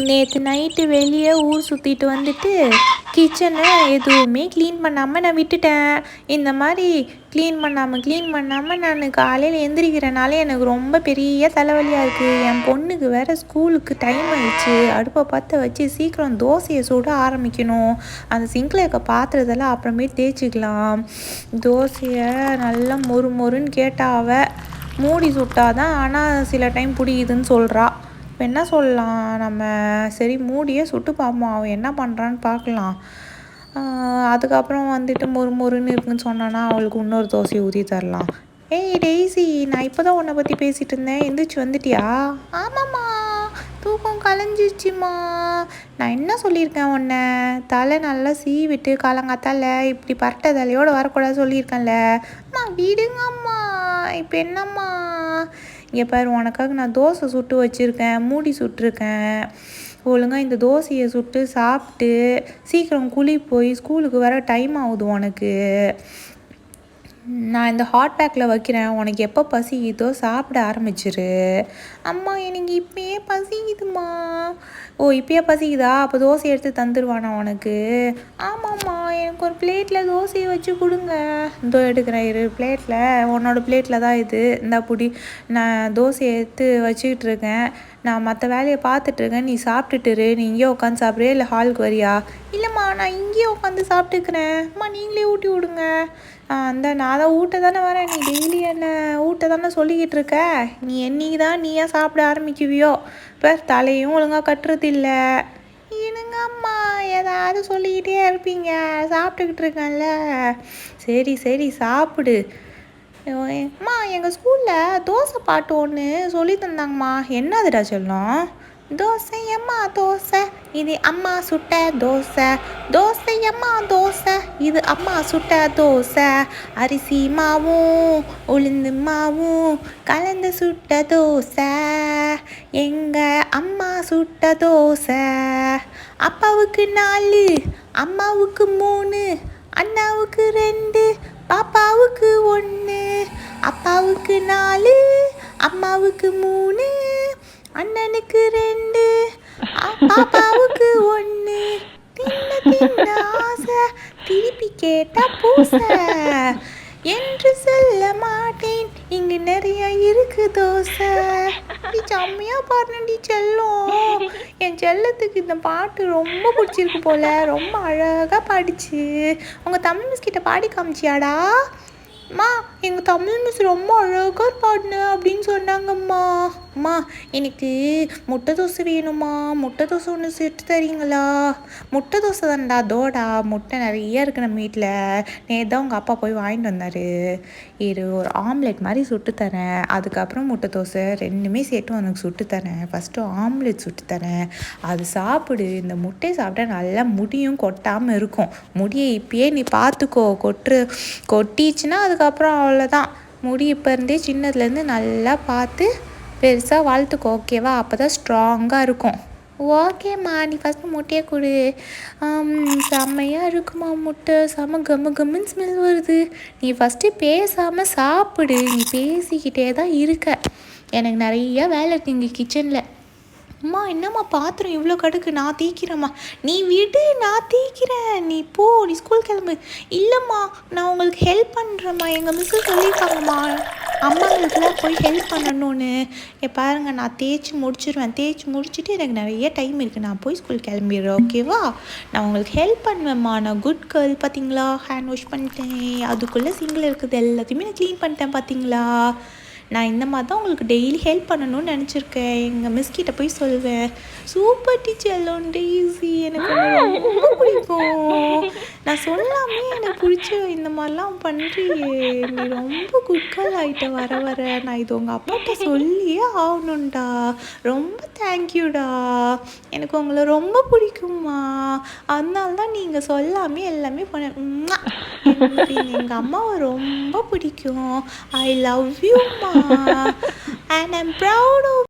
நேற்று நைட்டு வெளியே ஊர் சுற்றிட்டு வந்துட்டு கிச்சனை எதுவுமே க்ளீன் பண்ணாமல் நான் விட்டுட்டேன். இந்த மாதிரி க்ளீன் பண்ணாமல் நான் காலையில் எந்திரிக்கிறனால எனக்கு ரொம்ப பெரிய தலைவலியாக இருக்குது. என் பொண்ணுக்கு வேறு ஸ்கூலுக்கு டைம் ஆயிடுச்சு. அடுப்பை பற்ற வச்சு சீக்கிரம் தோசையை சுட ஆரம்பிக்கணும். அந்த சிங்கில் இருக்க பாத்திரத்தெல்லாம் அப்புறமே தேய்ச்சிக்கலாம். தோசையை நல்லா மொறுன்னு கேட்டாவ மூடி சுட்டாதான், ஆனால் சில டைம் பிடிக்குதுன்னு சொல்கிறா. இப்போ என்ன சொல்லலாம் நம்ம? சரி மூடியே சுட்டு பார்ப்போம், அவன் என்ன பண்ணுறான்னு பார்க்கலாம். அதுக்கப்புறம் வந்துட்டு மொறுன்னு இருக்குன்னு சொன்னான்னா அவளுக்கு இன்னொரு தோசையை ஊற்றி தரலாம். ஏய் டெய்ஸி, நான் இப்போ தான் உன்னை பற்றி பேசிகிட்டு இருந்தேன், எந்திரிச்சு வந்துட்டியா? ஆமாம்மா, தூக்கம் கலைஞ்சிருச்சுமா. நான் என்ன சொல்லியிருக்கேன் உன்னை? தலை நல்லா சீவிட்டு காலங்காத்தால இப்படி பரட்டை தலையோடு வரக்கூடாது சொல்லியிருக்கேன்ல. அம்மா விடுங்கம்மா, இப்போ என்னம்மா? இங்கே பாரு, உனக்காக நான் தோசை சுட்டு வச்சுருக்கேன், மூடி சுட்டிருக்கேன். ஒழுங்காக இந்த தோசையை சுட்டு சாப்பிட்டு சீக்கிரம் குழி போய் ஸ்கூலுக்கு வர டைம் ஆகுது உனக்கு. நான் இந்த ஹாட் பேக்கில் வைக்கிறேன், உனக்கு எப்போ பசிக்குதோ சாப்பிட ஆரம்பிச்சிரு. அம்மா எனக்கு இப்பயே பசிக்குதுமா. ஓ இப்பயே பசிக்குதா? அப்போ தோசை எடுத்து தந்துடுவானா உனக்கு? ஆமாம்மா, எனக்கு ஒரு பிளேட்டில் தோசையை வச்சு கொடுங்க. இதோ எடுக்கிறேன் இரு, பிளேட்டில், உன்னோட பிளேட்டில் தான் இது. இந்த புடி, நான் தோசையை எடுத்து வச்சுக்கிட்டு இருக்கேன். நான் மற்ற வேலையை பார்த்துட்ருக்கேன், நீ சாப்பிட்டுட்டுரு. நீ இங்கேயே உட்காந்து சாப்பிட்றியா இல்லை ஹாலுக்கு வரியா? இல்லைம்மா, நான் இங்கேயே உட்காந்து சாப்பிட்டுக்கிறேன். அம்மா நீங்களே ஊட்டி விடுங்க. அந்த நான் தான் ஊட்ட தானே வரேன், நீ டெய்லி என்ன ஊட்ட தானே சொல்லிக்கிட்டு இருக்க. நீ என்னைக்கு தான் நீயா சாப்பிட ஆரம்பிக்குவியோ? இப்போ தலையும் ஒழுங்காக கட்டுறது இல்லை. என்னங்க அம்மா, ஏதாவது சொல்லிக்கிட்டே இருப்பீங்க, சாப்பிட்டுக்கிட்டு இருக்கேன்ல. சரி சாப்பிடு. அம்மா, எங்கள் ஸ்கூலில் தோசை பாட்டு ஒன்று சொல்லி தந்தாங்கம்மா. என்னதுடா சொல்லும்? தோசை அம்மா தோசை, இது அம்மா சுட்ட தோசை. தோசை அம்மா தோசை, இது அம்மா சுட்ட தோசை. அரிசி மாவும் உளுந்து மாவும் கலந்து சுட்ட தோசை. எங்கள் அம்மா சுட்ட தோசை. அப்பாவுக்கு 4, அம்மாவுக்கு 3, அண்ணாவுக்கு 2, பாப்பாவுக்கு 1. அப்பாவுக்கு 4, அம்மாவுக்கு 3, அண்ணனுக்கு 2, பாப்பாவுக்கு 1. தின்ன ஆசை, திருப்பி கேட்டா பூசை. என்று சொல்ல மாட்டேன், இங்கு நிறைய இருக்கு தோசை. நீ செம்மையா பாடுனடி செல்லம். என் செல்லத்துக்கு இந்த பாட்டு ரொம்ப பிடிச்சிருக்கு போல, ரொம்ப அழகாக பாடிச்சு. உங்கள் தமிழ் மிஸ் கிட்ட பாடி காமிச்சியாடா? அம்மா, எங்கள் தமிழ் மிஸ் ரொம்ப அழகாக பாடினேன் அப்படின்னு சொன்னாங்கம்மா. அம்மா, எனக்கு முட்டை தோசை வேணும்மா, முட்டை தோசை ஒன்று சுட்டு தரீங்களா? முட்டை தோசை தான்டா, தோடா முட்டை நிறைய இருக்குது நம்ம வீட்டில். நேற்று தான் உங்கள் அப்பா போய் வாங்கிட்டு வந்தார். இது ஒரு ஆம்லெட் மாதிரி சுட்டு தரேன், அதுக்கப்புறம் முட்டை தோசை ரெண்டுமே சேர்த்து உனக்கு சுட்டு தரேன். ஃபஸ்ட்டு ஆம்லெட் சுட்டு தரேன், அது சாப்பிடு. இந்த முட்டையை சாப்பிட்டா நல்லா முடியும் கொட்டாமல் இருக்கும். முடியை இப்பயே நீ பார்த்துக்கோ, கொட்டிச்சுன்னா அதுக்கப்புறம் அவ்வளோதான். முடி இப்போ இருந்தே சின்னதுலேருந்து நல்லா பார்த்து பெருசாக வளர்த்துக்கோ, ஓகேவா? அப்போ தான் ஸ்ட்ராங்காக இருக்கும். ஓகேம்மா, நீ ஃபஸ்ட்டு முட்டையை கொடு. செம்மையாக இருக்குமா முட்டை, செம்ம கம்முன்னு ஸ்மெல் வருது. நீ ஃபஸ்ட்டு பேசாமல் சாப்பிடு. நீ பேசிக்கிட்டே தான் இருக்க. எனக்கு நிறையா வேலை இருக்குது இங்கே கிச்சனில். அம்மா, என்னம்மா பாத்திரம் இவ்வளோ கடுக்கு, நான் தீக்கிறேம்மா. நீ விடு, நான் தீக்கிறேன், நீ போ, நீ ஸ்கூல் கிளம்பு. இல்லைம்மா, நான் உங்களுக்கு ஹெல்ப் பண்ணுறேம்மா, எங்கள் மிஸ்ஸு சொல்லியிருக்காங்கம்மா அம்மாங்களுக்குலாம் போய் ஹெல்ப் பண்ணணும்னு. பாருங்க, நான் தேய்ச்சி முடிச்சுட்டு எனக்கு நிறைய டைம் இருக்குது, நான் போய் ஸ்கூல் கிளம்பிடுறேன், ஓகேவா? நான் உங்களுக்கு ஹெல்ப் பண்ணுவேம்மா, நான் குட் கேர்ள். பார்த்தீங்களா, ஹேண்ட் வாஷ் பண்ணிட்டேன், அதுக்குள்ளே சிங்கில் இருக்குது எல்லாத்தையுமே நான் க்ளீன் பண்ணிட்டேன். பார்த்தீங்களா, நான் இந்த மாதிரி தான் உங்களுக்கு டெய்லி ஹெல்ப் பண்ணணும்னு நினச்சிருக்கேன். எங்கள் மிஸ்கிட்ட போய் சொல்லுவேன், சூப்பர் டீச்சர் டெய்ஸி, எனக்கு ரொம்ப பிடிக்கும். நான் சொல்லாமே எனக்கு பிடிச்ச இந்த மாதிரிலாம் பண்ணுறியே, நீ ரொம்ப குட் கேர்ள் ஆகிட்ட வர. நான் இது உங்கள் அப்பாட்ட சொல்லியே ஆகணும்டா. ரொம்ப தேங்க்யூடா, எனக்கு உங்களை ரொம்ப பிடிக்கும்மா. அதனால தான் நீங்கள் சொல்லாமே எல்லாமே பண்ண. எங்கள் அம்மாவை ரொம்ப பிடிக்கும். I love you, Ma, and I'm proud of